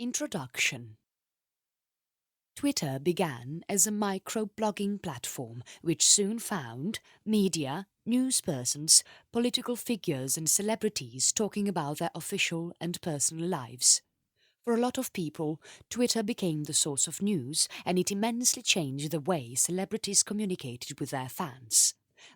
Introduction. Twitter began as a micro-blogging platform which soon found media, newspersons, political figures and celebrities talking about their official and personal lives. For a lot of people, Twitter became the source of news and it immensely changed the way celebrities communicated with their fans.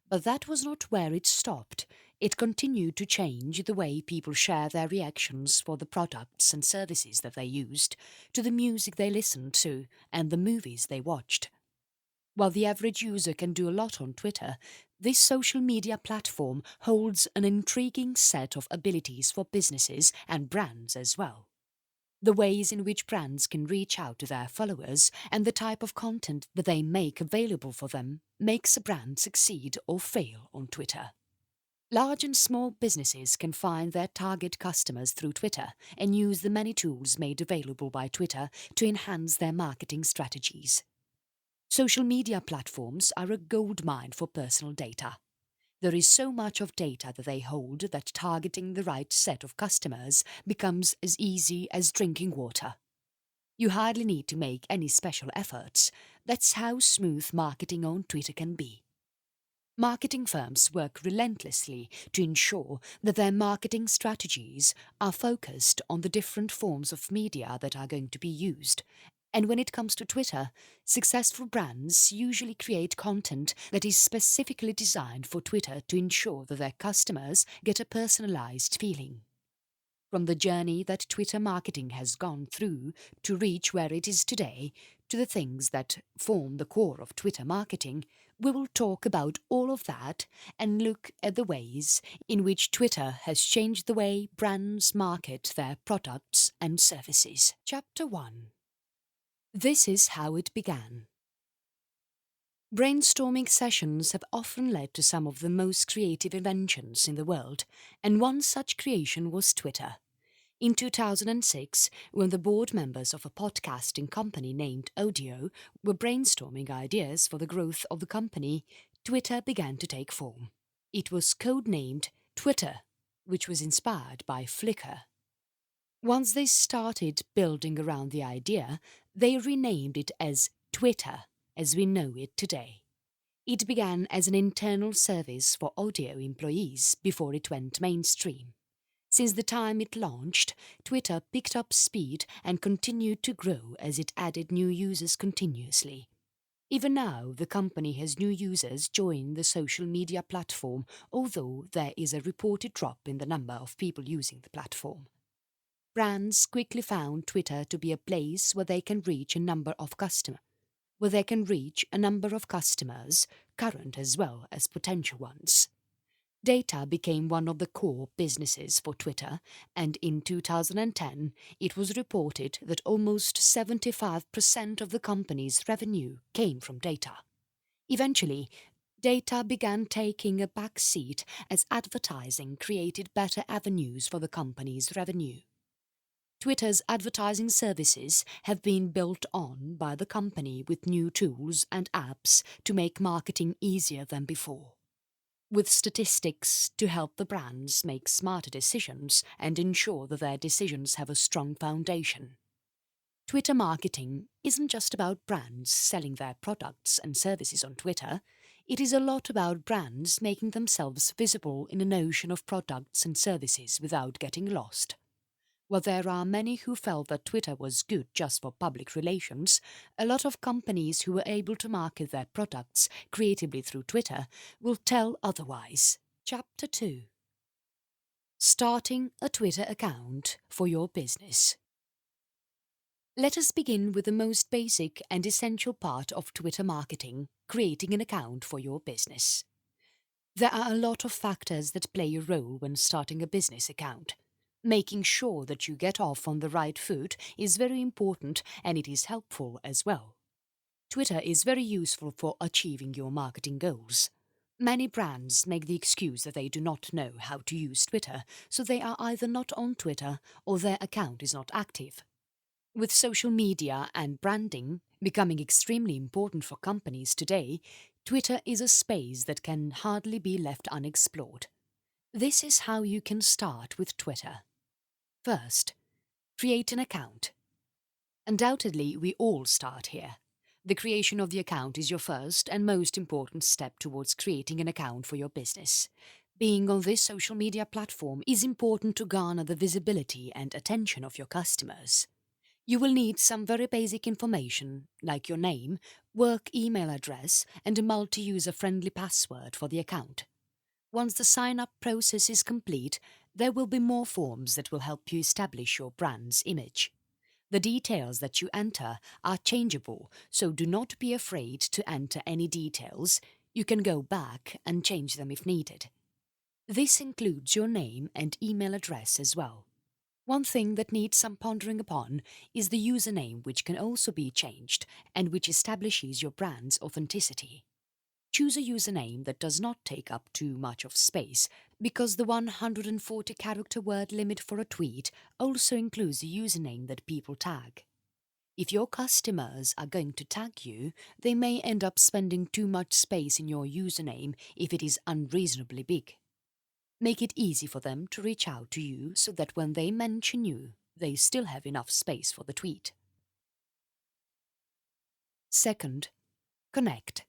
But that was not where it stopped. It continued to change the way people share their reactions for the products and services that they used, to the music they listened to and the movies they watched. While the average user can do a lot on Twitter, this social media platform holds an intriguing set of abilities for businesses and brands as well. The ways in which brands can reach out to their followers and the type of content that they make available for them makes a brand succeed or fail on Twitter. Large and small businesses can find their target customers through Twitter and use the many tools made available by Twitter to enhance their marketing strategies. Social media platforms are a goldmine for personal data. There is so much of data that they hold that targeting the right set of customers becomes as easy as drinking water. You hardly need to make any special efforts. That's how smooth marketing on Twitter can be. Marketing firms work relentlessly to ensure that their marketing strategies are focused on the different forms of media that are going to be used. And when it comes to Twitter, successful brands usually create content that is specifically designed for Twitter to ensure that their customers get a personalized feeling. From the journey that Twitter marketing has gone through to reach where it is today, to the things that form the core of Twitter marketing, we will talk about all of that and look at the ways in which Twitter has changed the way brands market their products and services. Chapter 1. This is how it began. Brainstorming sessions have often led to some of the most creative inventions in the world, and one such creation was Twitter. In 2006, when the board members of a podcasting company named Audio were brainstorming ideas for the growth of the company, Twitter began to take form. It was codenamed Twitter, which was inspired by Flickr. Once they started building around the idea, they renamed it as Twitter, as we know it today. It began as an internal service for audio employees before it went mainstream. Since the time it launched, Twitter picked up speed and continued to grow as it added new users continuously. Even now, the company has new users join the social media platform, although there is a reported drop in the number of people using the platform. Brands quickly found Twitter to be a place where they can reach a number of customers, current as well as potential ones. Data became one of the core businesses for Twitter, and in 2010 it was reported that almost 75% of the company's revenue came from data. Eventually, data began taking a back seat as advertising created better avenues for the company's revenue. Twitter's advertising services have been built on by the company with new tools and apps to make marketing easier than before, with statistics to help the brands make smarter decisions and ensure that their decisions have a strong foundation. Twitter marketing isn't just about brands selling their products and services on Twitter, it is a lot about brands making themselves visible in an ocean of products and services without getting lost. While there are many who felt that Twitter was good just for public relations, a lot of companies who were able to market their products creatively through Twitter will tell otherwise. Chapter 2. Starting a Twitter account for your business. Let us begin with the most basic and essential part of Twitter marketing, creating an account for your business. There are a lot of factors that play a role when starting a business account. Making sure that you get off on the right foot is very important, and it is helpful as well. Twitter is very useful for achieving your marketing goals. Many brands make the excuse that they do not know how to use Twitter, so they are either not on Twitter or their account is not active. With social media and branding becoming extremely important for companies today, Twitter is a space that can hardly be left unexplored. This is how you can start with Twitter. First, create an account. Undoubtedly, we all start here. The creation of the account is your first and most important step towards creating an account for your business. Being on this social media platform is important to garner the visibility and attention of your customers. You will need some very basic information like your name, work email address, and a multi-user friendly password for the account. Once the sign-up process is complete, there will be more forms that will help you establish your brand's image. The details that you enter are changeable, so do not be afraid to enter any details. You can go back and change them if needed. This includes your name and email address as well. One thing that needs some pondering upon is the username, which can also be changed and which establishes your brand's authenticity. Choose a username that does not take up too much of space, because the 140 character word limit for a tweet also includes a username that people tag. If your customers are going to tag you, they may end up spending too much space in your username if it is unreasonably big. Make it easy for them to reach out to you so that when they mention you, they still have enough space for the tweet. Second, connect.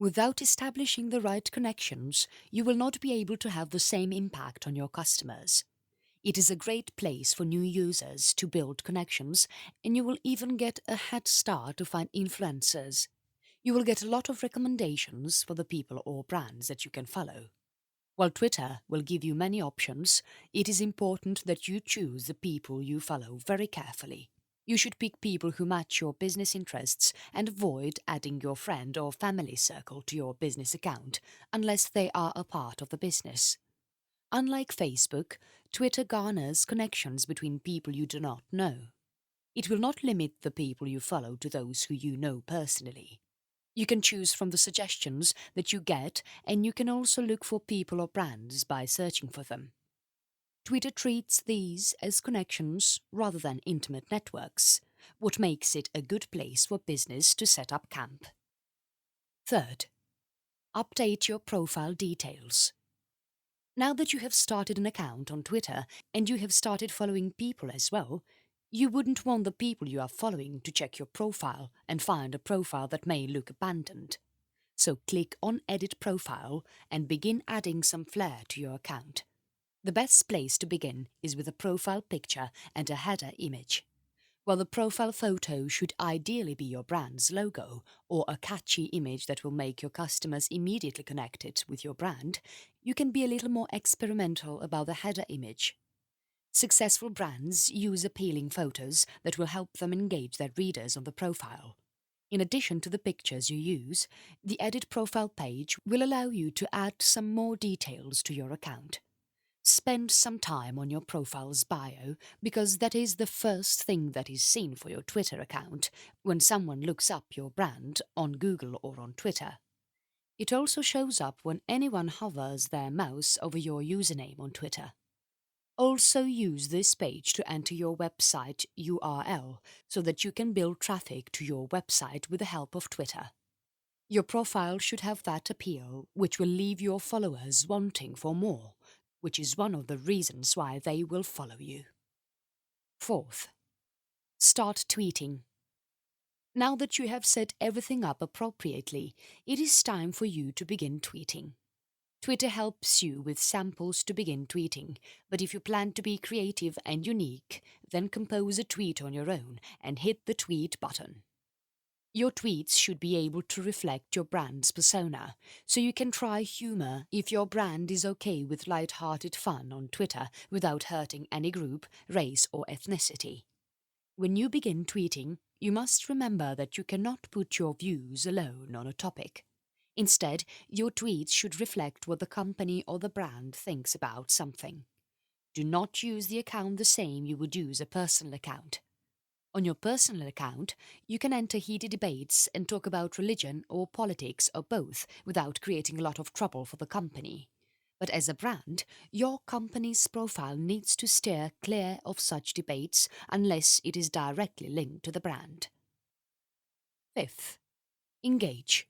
Without establishing the right connections, you will not be able to have the same impact on your customers. It is a great place for new users to build connections, and you will even get a head start to find influencers. You will get a lot of recommendations for the people or brands that you can follow. While Twitter will give you many options, it is important that you choose the people you follow very carefully. You should pick people who match your business interests and avoid adding your friend or family circle to your business account unless they are a part of the business. Unlike Facebook, Twitter garners connections between people you do not know. It will not limit the people you follow to those who you know personally. You can choose from the suggestions that you get, and you can also look for people or brands by searching for them. Twitter treats these as connections rather than intimate networks, what makes it a good place for business to set up camp. Third, update your profile details. Now that you have started an account on Twitter and you have started following people as well, you wouldn't want the people you are following to check your profile and find a profile that may look abandoned. So click on Edit Profile and begin adding some flair to your account. The best place to begin is with a profile picture and a header image. While the profile photo should ideally be your brand's logo or a catchy image that will make your customers immediately connected with your brand, you can be a little more experimental about the header image. Successful brands use appealing photos that will help them engage their readers on the profile. In addition to the pictures you use, the Edit Profile page will allow you to add some more details to your account. Spend some time on your profile's bio, because that is the first thing that is seen for your Twitter account when someone looks up your brand on Google or on Twitter. It also shows up when anyone hovers their mouse over your username on Twitter. Also use this page to enter your website URL so that you can build traffic to your website with the help of Twitter. Your profile should have that appeal which will leave your followers wanting for more, which is one of the reasons why they will follow you. Fourth, start tweeting. Now that you have set everything up appropriately, it is time for you to begin tweeting. Twitter helps you with samples to begin tweeting, but if you plan to be creative and unique, then compose a tweet on your own and hit the tweet button. Your tweets should be able to reflect your brand's persona, so you can try humor if your brand is okay with light-hearted fun on Twitter without hurting any group, race or ethnicity. When you begin tweeting, you must remember that you cannot put your views alone on a topic. Instead, your tweets should reflect what the company or the brand thinks about something. Do not use the account the same you would use a personal account. On your personal account, you can enter heated debates and talk about religion or politics or both without creating a lot of trouble for the company. But as a brand, your company's profile needs to steer clear of such debates unless it is directly linked to the brand. Fifth, engage.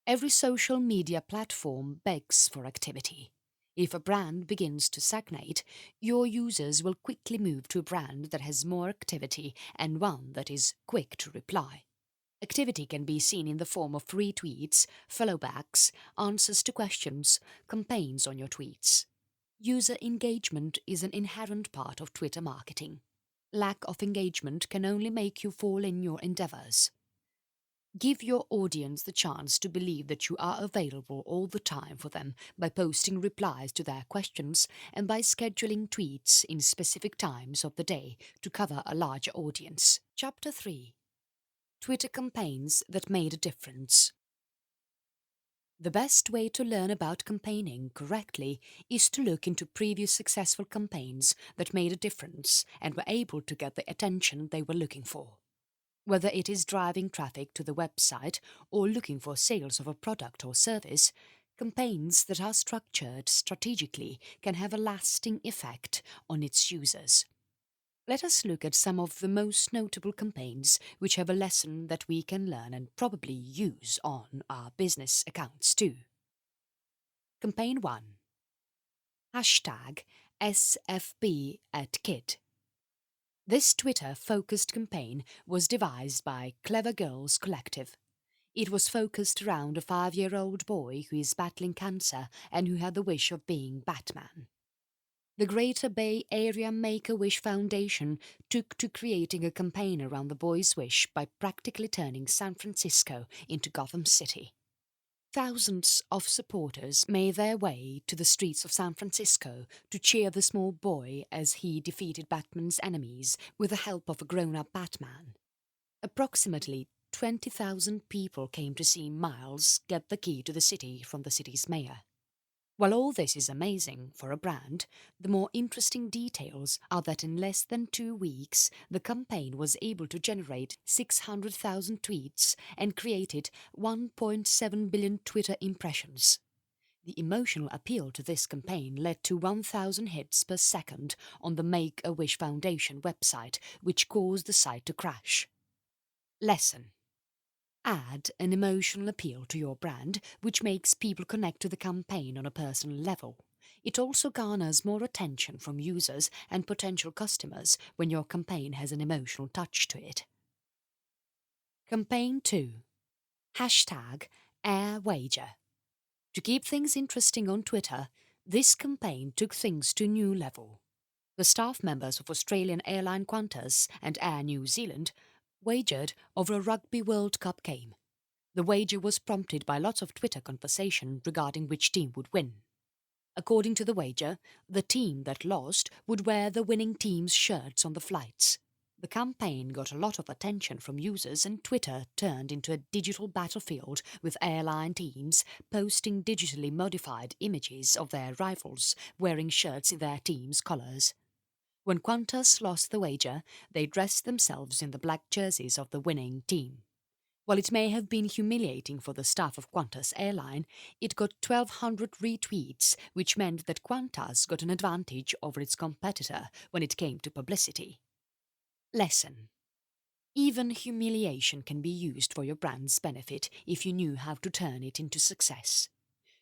Every social media platform begs for activity. If a brand begins to stagnate, your users will quickly move to a brand that has more activity and one that is quick to reply. Activity can be seen in the form of retweets, followbacks, answers to questions, campaigns on your tweets. User engagement is an inherent part of Twitter marketing. Lack of engagement can only make you fall in your endeavors. Give your audience the chance to believe that you are available all the time for them by posting replies to their questions and by scheduling tweets in specific times of the day to cover a larger audience. Chapter 3: Twitter campaigns that made a difference. The best way to learn about campaigning correctly is to look into previous successful campaigns that made a difference and were able to get the attention they were looking for. Whether it is driving traffic to the website or looking for sales of a product or service, campaigns that are structured strategically can have a lasting effect on its users. Let us look at some of the most notable campaigns which have a lesson that we can learn and probably use on our business accounts too. Campaign 1. Hashtag SFB@Kid. This Twitter-focused campaign was devised by Clever Girls Collective. It was focused around a 5-year-old boy who is battling cancer and who had the wish of being Batman. The Greater Bay Area Make-A-Wish Foundation took to creating a campaign around the boy's wish by practically turning San Francisco into Gotham City. Thousands of supporters made their way to the streets of San Francisco to cheer the small boy as he defeated Batman's enemies with the help of a grown-up Batman. Approximately 20,000 people came to see Miles get the key to the city from the city's mayor. While all this is amazing for a brand, the more interesting details are that in less than 2 weeks, the campaign was able to generate 600,000 tweets and created 1.7 billion Twitter impressions. The emotional appeal to this campaign led to 1,000 hits per second on the Make-A-Wish Foundation website, which caused the site to crash. Lesson: add an emotional appeal to your brand, which makes people connect to the campaign on a personal level. It also garners more attention from users and potential customers when your campaign has an emotional touch to it. Campaign 2. Hashtag AirWager. To keep things interesting on Twitter, this campaign took things to a new level. The staff members of Australian airline Qantas and Air New Zealand wagered over a Rugby World Cup game. The wager was prompted by lots of Twitter conversation regarding which team would win. According to the wager, the team that lost would wear the winning team's shirts on the flights. The campaign got a lot of attention from users and Twitter turned into a digital battlefield with airline teams posting digitally modified images of their rivals wearing shirts in their team's colours. When Qantas lost the wager, they dressed themselves in the black jerseys of the winning team. While it may have been humiliating for the staff of Qantas Airline, it got 1,200 retweets, which meant that Qantas got an advantage over its competitor when it came to publicity. Lesson: even humiliation can be used for your brand's benefit if you knew how to turn it into success.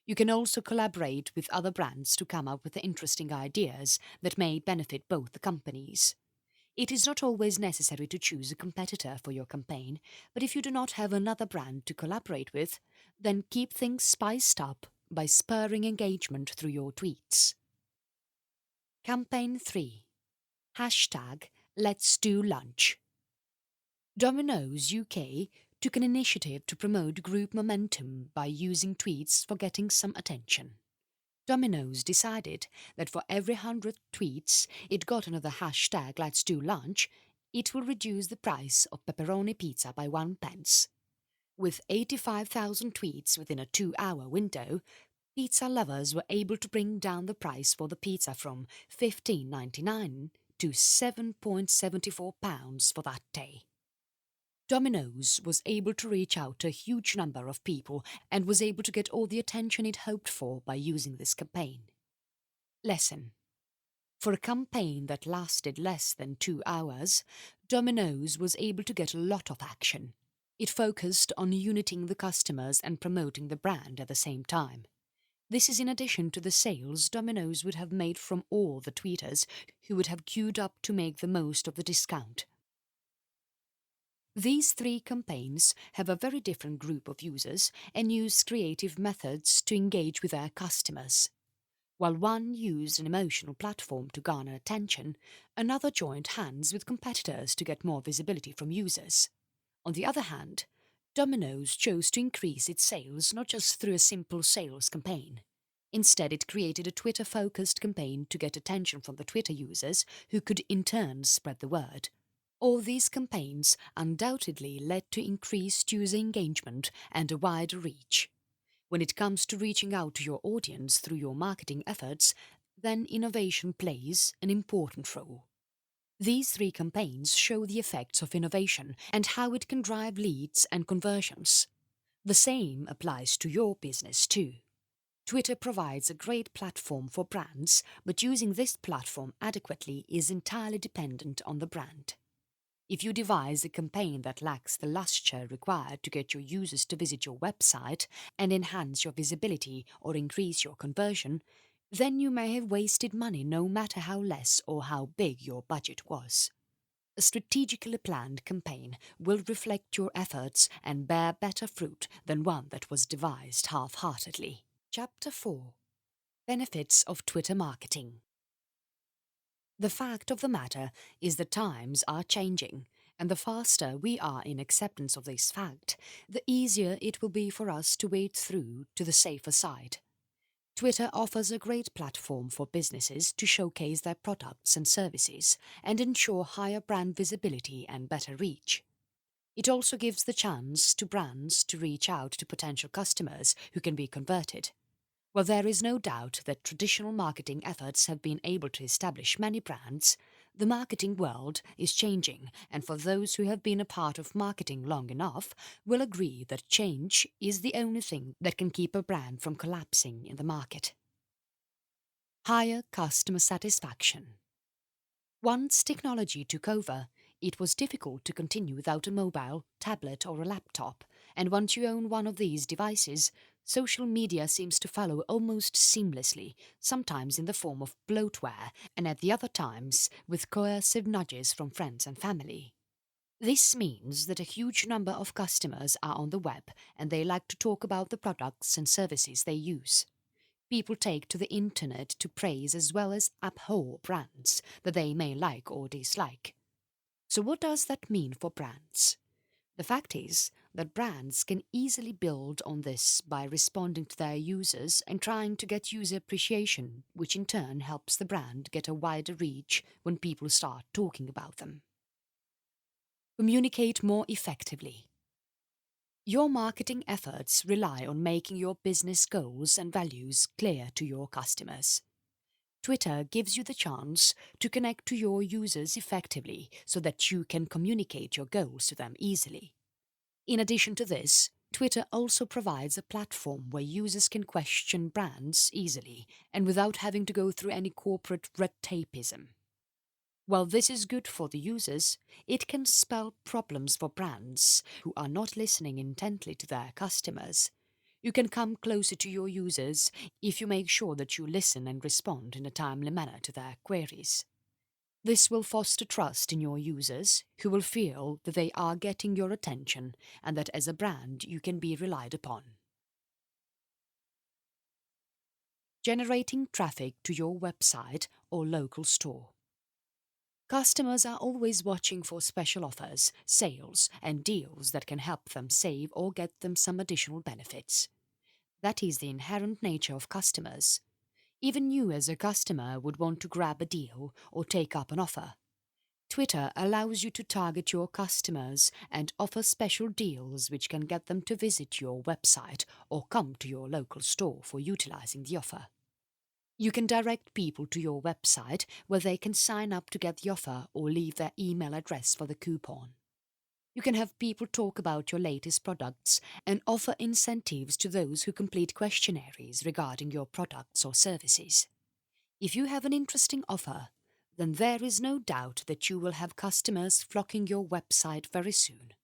You can also collaborate with other brands to come up with interesting ideas that may benefit both the companies. It is not always necessary to choose a competitor for your campaign, but if you do not have another brand to collaborate with, then keep things spiced up by spurring engagement through your tweets. Campaign 3. Hashtag Let's Do Lunch. Domino's UK took an initiative to promote group momentum by using tweets for getting some attention. Domino's decided that for every 100 tweets it got under the hashtag Let's Do Lunch, it will reduce the price of pepperoni pizza by 1 pence. With 85,000 tweets within a 2-hour window, pizza lovers were able to bring down the price for the pizza from £15.99 to £7.74 for that day. Domino's was able to reach out to a huge number of people and was able to get all the attention it hoped for by using this campaign. Lesson: for a campaign that lasted less than 2 hours, Domino's was able to get a lot of action. It focused on uniting the customers and promoting the brand at the same time. This is in addition to the sales Domino's would have made from all the tweeters who would have queued up to make the most of the discount. These three campaigns have a very different group of users and use creative methods to engage with their customers. While one used an emotional platform to garner attention, another joined hands with competitors to get more visibility from users. On the other hand, Domino's chose to increase its sales not just through a simple sales campaign. Instead, it created a Twitter-focused campaign to get attention from the Twitter users who could in turn spread the word. All these campaigns undoubtedly led to increased user engagement and a wider reach. When it comes to reaching out to your audience through your marketing efforts, then innovation plays an important role. These three campaigns show the effects of innovation and how it can drive leads and conversions. The same applies to your business too. Twitter provides a great platform for brands, but using this platform adequately is entirely dependent on the brand. If you devise a campaign that lacks the luster required to get your users to visit your website and enhance your visibility or increase your conversion, then you may have wasted money no matter how less or how big your budget was. A strategically planned campaign will reflect your efforts and bear better fruit than one that was devised half-heartedly. Chapter 4. Benefits of Twitter Marketing. The fact of the matter is that times are changing, and the faster we are in acceptance of this fact, the easier it will be for us to wade through to the safer side. Twitter offers a great platform for businesses to showcase their products and services and ensure higher brand visibility and better reach. It also gives the chance to brands to reach out to potential customers who can be converted. While there is no doubt that traditional marketing efforts have been able to establish many brands, the marketing world is changing, and for those who have been a part of marketing long enough will agree that change is the only thing that can keep a brand from collapsing in the market. Higher customer satisfaction. Once technology took over, it was difficult to continue without a mobile, tablet or a laptop, and once you own one of these devices, social media seems to follow almost seamlessly, sometimes in the form of bloatware and at the other times with coercive nudges from friends and family. This means that a huge number of customers are on the web and they like to talk about the products and services they use. People take to the internet to praise as well as abhor brands that they may like or dislike. So what does that mean for brands? The fact is that brands can easily build on this by responding to their users and trying to get user appreciation, which in turn helps the brand get a wider reach when people start talking about them. Communicate more effectively. Your marketing efforts rely on making your business goals and values clear to your customers. Twitter gives you the chance to connect to your users effectively so that you can communicate your goals to them easily. In addition to this, Twitter also provides a platform where users can question brands easily and without having to go through any corporate red tapeism. While this is good for the users, it can spell problems for brands who are not listening intently to their customers. You can come closer to your users if you make sure that you listen and respond in a timely manner to their queries. This will foster trust in your users, who will feel that they are getting your attention and that as a brand you can be relied upon. Generating traffic to your website or local store. Customers are always watching for special offers, sales, and deals that can help them save or get them some additional benefits. That is the inherent nature of customers. Even you as a customer would want to grab a deal or take up an offer. Twitter allows you to target your customers and offer special deals which can get them to visit your website or come to your local store for utilizing the offer. You can direct people to your website where they can sign up to get the offer or leave their email address for the coupon. You can have people talk about your latest products and offer incentives to those who complete questionnaires regarding your products or services. If you have an interesting offer, then there is no doubt that you will have customers flocking your website very soon.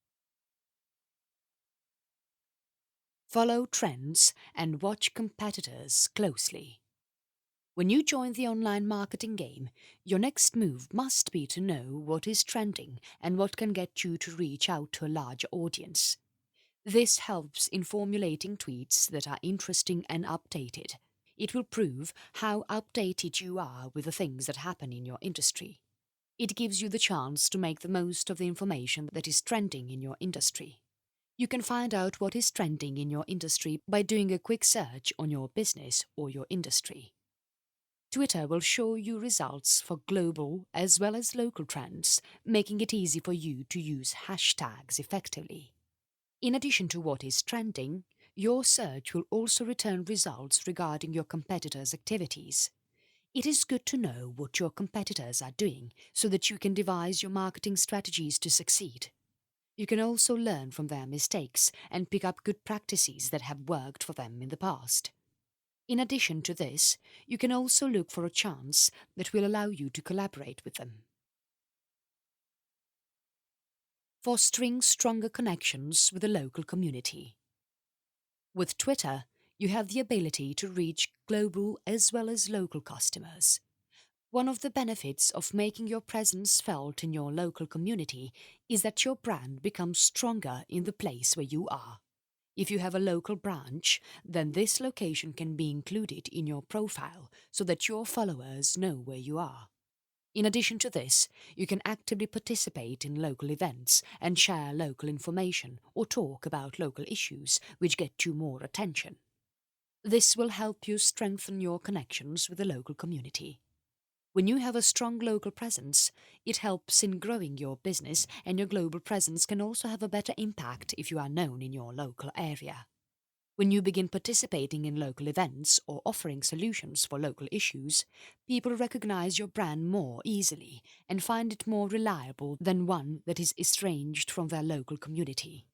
Follow trends and watch competitors closely. When you join the online marketing game, your next move must be to know what is trending and what can get you to reach out to a larger audience. This helps in formulating tweets that are interesting and updated. It will prove how updated you are with the things that happen in your industry. It gives you the chance to make the most of the information that is trending in your industry. You can find out what is trending in your industry by doing a quick search on your business or your industry. Twitter will show you results for global as well as local trends, making it easy for you to use hashtags effectively. In addition to what is trending, your search will also return results regarding your competitors' activities. It is good to know what your competitors are doing so that you can devise your marketing strategies to succeed. You can also learn from their mistakes and pick up good practices that have worked for them in the past. In addition to this, you can also look for a chance that will allow you to collaborate with them. Fostering stronger connections with the local community. With Twitter, you have the ability to reach global as well as local customers. One of the benefits of making your presence felt in your local community is that your brand becomes stronger in the place where you are. If you have a local branch, then this location can be included in your profile so that your followers know where you are. In addition to this, you can actively participate in local events and share local information or talk about local issues which get you more attention. This will help you strengthen your connections with the local community. When you have a strong local presence, it helps in growing your business, and your global presence can also have a better impact if you are known in your local area. When you begin participating in local events or offering solutions for local issues, people recognize your brand more easily and find it more reliable than one that is estranged from their local community.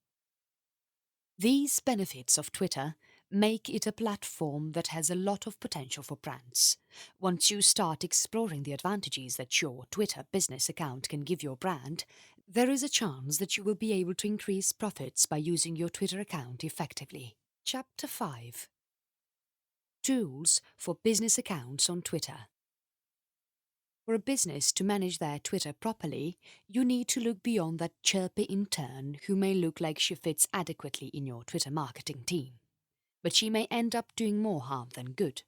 These benefits of Twitter make it a platform that has a lot of potential for brands. Once you start exploring the advantages that your Twitter business account can give your brand, there is a chance that you will be able to increase profits by using your Twitter account effectively. Chapter 5: Tools for Business Accounts on Twitter. For a business to manage their Twitter properly, you need to look beyond that chirpy intern who may look like she fits adequately in your Twitter marketing team. But she may end up doing more harm than good.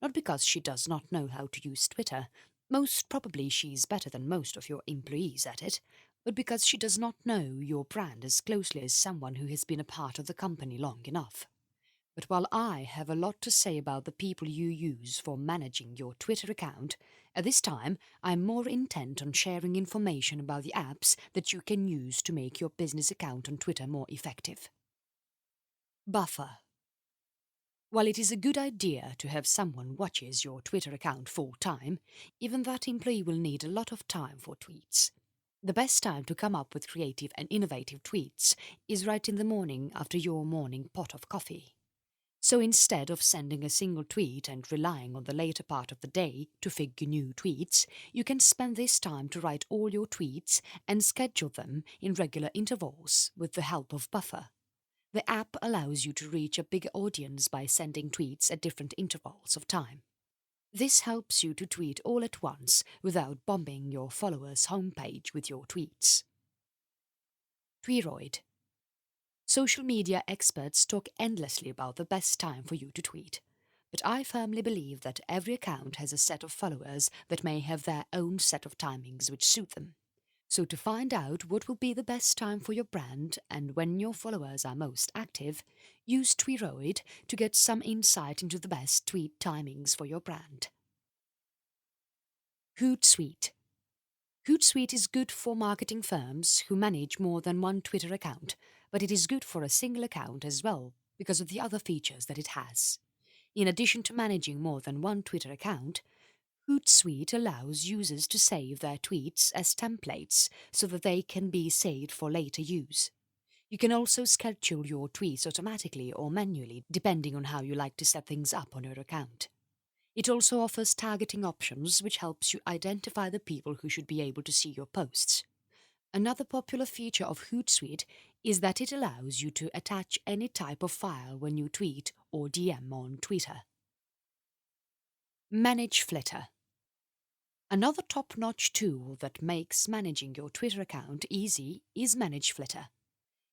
Not because she does not know how to use Twitter, most probably she's better than most of your employees at it, but because she does not know your brand as closely as someone who has been a part of the company long enough. But while I have a lot to say about the people you use for managing your Twitter account, at this time I'm more intent on sharing information about the apps that you can use to make your business account on Twitter more effective. Buffer. While it is a good idea to have someone watches your Twitter account full time, even that employee will need a lot of time for tweets. The best time to come up with creative and innovative tweets is right in the morning after your morning pot of coffee. So instead of sending a single tweet and relying on the later part of the day to figure new tweets, you can spend this time to write all your tweets and schedule them in regular intervals with the help of Buffer. The app allows you to reach a bigger audience by sending tweets at different intervals of time. This helps you to tweet all at once without bombing your followers' homepage with your tweets. Tweeroid. Social media experts talk endlessly about the best time for you to tweet, but I firmly believe that every account has a set of followers that may have their own set of timings which suit them. So to find out what will be the best time for your brand and when your followers are most active, use Tweeroid to get some insight into the best tweet timings for your brand. Hootsuite. Hootsuite is good for marketing firms who manage more than one Twitter account, but it is good for a single account as well because of the other features that it has. In addition to managing more than one Twitter account, Hootsuite allows users to save their tweets as templates so that they can be saved for later use. You can also schedule your tweets automatically or manually depending on how you like to set things up on your account. It also offers targeting options which helps you identify the people who should be able to see your posts. Another popular feature of Hootsuite is that it allows you to attach any type of file when you tweet or DM on Twitter. Manage Flitter. Another top-notch tool that makes managing your Twitter account easy is Manage Flitter.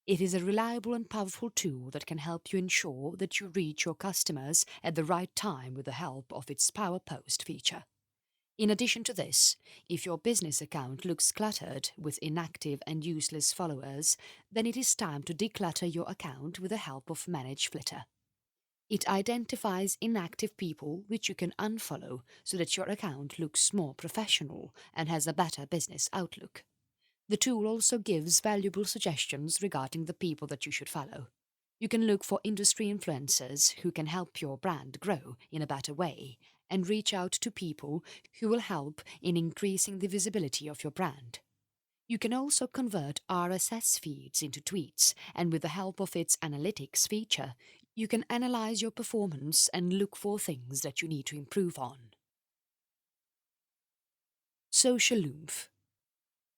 It is a reliable and powerful tool that can help you ensure that you reach your customers at the right time with the help of its Power Post feature. In addition to this, if your business account looks cluttered with inactive and useless followers, then it is time to declutter your account with the help of Manage Flitter. It identifies inactive people which you can unfollow so that your account looks more professional and has a better business outlook. The tool also gives valuable suggestions regarding the people that you should follow. You can look for industry influencers who can help your brand grow in a better way and reach out to people who will help in increasing the visibility of your brand. You can also convert RSS feeds into tweets, and with the help of its analytics feature, you can analyze your performance and look for things that you need to improve on. Social Oomph.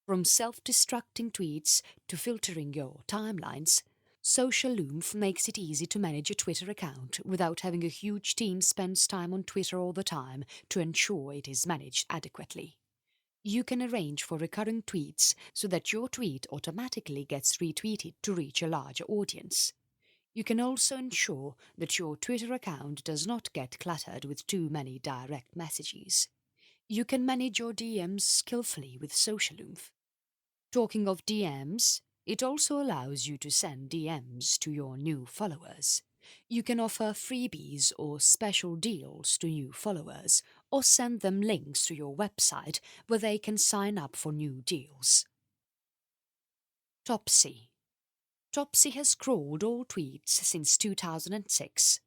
From self-destructing tweets to filtering your timelines, Social Oomph makes it easy to manage your Twitter account without having a huge team spend time on Twitter all the time to ensure it is managed adequately. You can arrange for recurring tweets so that your tweet automatically gets retweeted to reach a larger audience. You can also ensure that your Twitter account does not get cluttered with too many direct messages. You can manage your DMs skillfully with Social Oomph. Talking of DMs, it also allows you to send DMs to your new followers. You can offer freebies or special deals to new followers, or send them links to your website where they can sign up for new deals. Topsy. Topsy has crawled all tweets since 2006,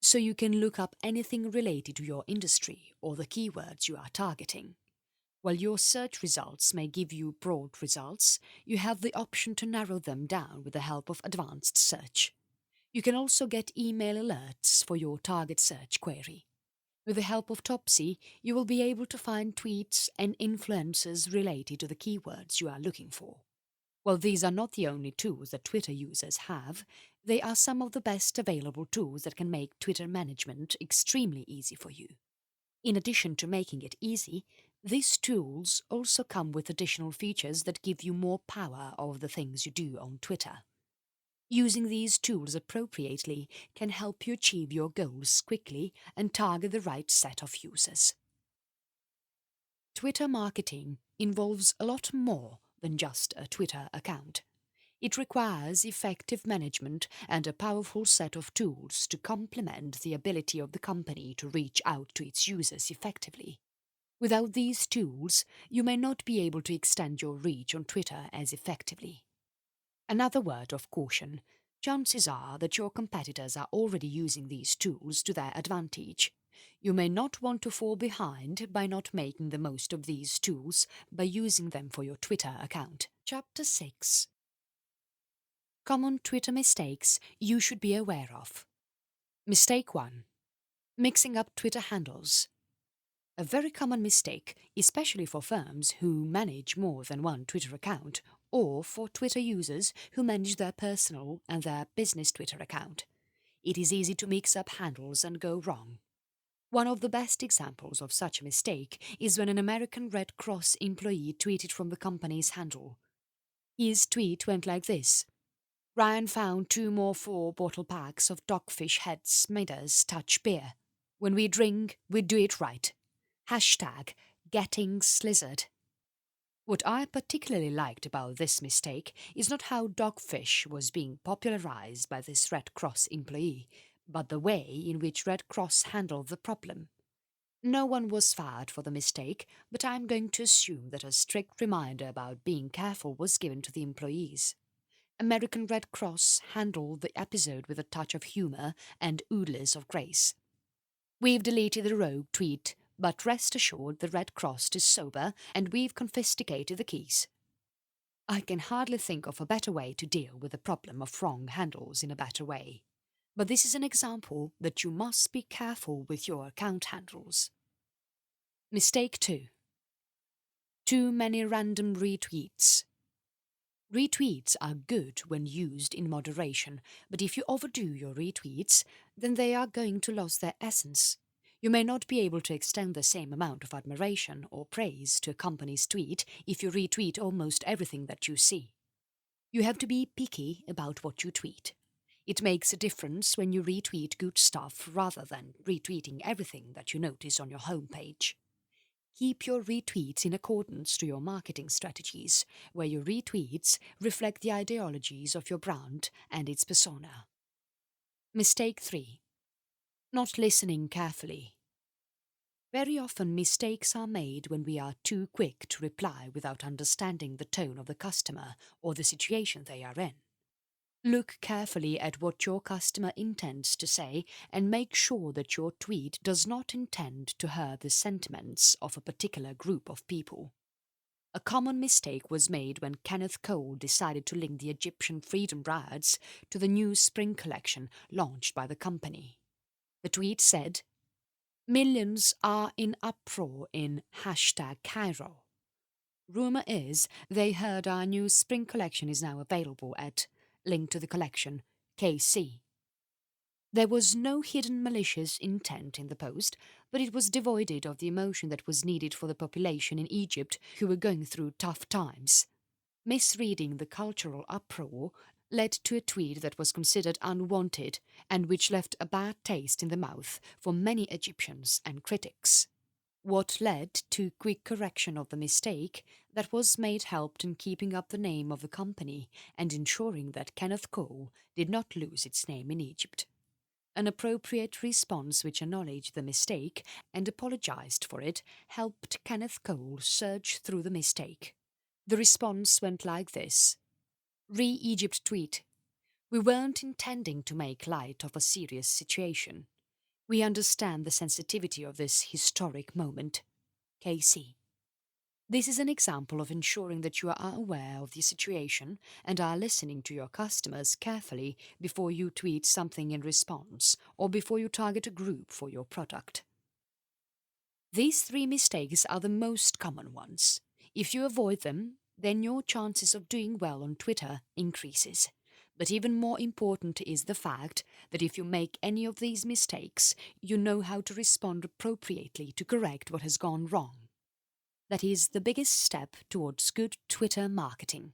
so you can look up anything related to your industry or the keywords you are targeting. While your search results may give you broad results, you have the option to narrow them down with the help of advanced search. You can also get email alerts for your target search query. With the help of Topsy, you will be able to find tweets and influencers related to the keywords you are looking for. While these are not the only tools that Twitter users have, they are some of the best available tools that can make Twitter management extremely easy for you. In addition to making it easy, these tools also come with additional features that give you more power over the things you do on Twitter. Using these tools appropriately can help you achieve your goals quickly and target the right set of users. Twitter marketing involves a lot more than just a Twitter account. It requires effective management and a powerful set of tools to complement the ability of the company to reach out to its users effectively. Without these tools, you may not be able to extend your reach on Twitter as effectively. Another word of caution: chances are that your competitors are already using these tools to their advantage. You may not want to fall behind by not making the most of these tools by using them for your Twitter account. Chapter 6. Common Twitter mistakes you should be aware of. Mistake 1. Mixing up Twitter handles. A very common mistake, especially for firms who manage more than one Twitter account, or for Twitter users who manage their personal and their business Twitter account. It is easy to mix up handles and go wrong. One of the best examples of such a mistake is when an American Red Cross employee tweeted from the company's handle. His tweet went like this: Ryan found 2 more 4-bottle packs of Dogfish Head Smithers Touch beer. When we drink, we do it right. Hashtag getting slizzard. What I particularly liked about this mistake is not how Dogfish was being popularized by this Red Cross employee, but the way in which Red Cross handled the problem. No one was fired for the mistake, but I'm going to assume that a strict reminder about being careful was given to the employees. American Red Cross handled the episode with a touch of humor and oodles of grace. We've deleted the rogue tweet, but rest assured the Red Cross is sober and we've confiscated the keys. I can hardly think of a better way to deal with the problem of wrong handles in a better way. But this is an example that you must be careful with your account handles. Mistake 2. Too many random retweets. Retweets are good when used in moderation, but if you overdo your retweets, then they are going to lose their essence. You may not be able to extend the same amount of admiration or praise to a company's tweet if you retweet almost everything that you see. You have to be picky about what you tweet. It makes a difference when you retweet good stuff rather than retweeting everything that you notice on your homepage. Keep your retweets in accordance to your marketing strategies, where your retweets reflect the ideologies of your brand and its persona. Mistake 3. Not listening carefully. Very often mistakes are made when we are too quick to reply without understanding the tone of the customer or the situation they are in. Look carefully at what your customer intends to say and make sure that your tweet does not intend to hurt the sentiments of a particular group of people. A common mistake was made when Kenneth Cole decided to link the Egyptian freedom riots to the new spring collection launched by the company. The tweet said, "Millions are in uproar in #Cairo. Rumor is they heard our new spring collection is now available at link to the collection KC." There was no hidden malicious intent in the post, but it was devoid of the emotion that was needed for the population in Egypt who were going through tough times. Misreading the cultural uproar led to a tweet that was considered unwanted and which left a bad taste in the mouth for many Egyptians and critics. What led to quick correction of the mistake that was made helped in keeping up the name of the company and ensuring that Kenneth Cole did not lose its name in Egypt. An appropriate response which acknowledged the mistake and apologized for it helped Kenneth Cole surge through the mistake. The response went like this. Re-Egypt tweet. "We weren't intending to make light of a serious situation. We understand the sensitivity of this historic moment. KC." This is an example of ensuring that you are aware of the situation and are listening to your customers carefully before you tweet something in response or before you target a group for your product. These 3 mistakes are the most common ones. If you avoid them, then your chances of doing well on Twitter increases. But even more important is the fact that if you make any of these mistakes, you know how to respond appropriately to correct what has gone wrong. That is the biggest step towards good Twitter marketing.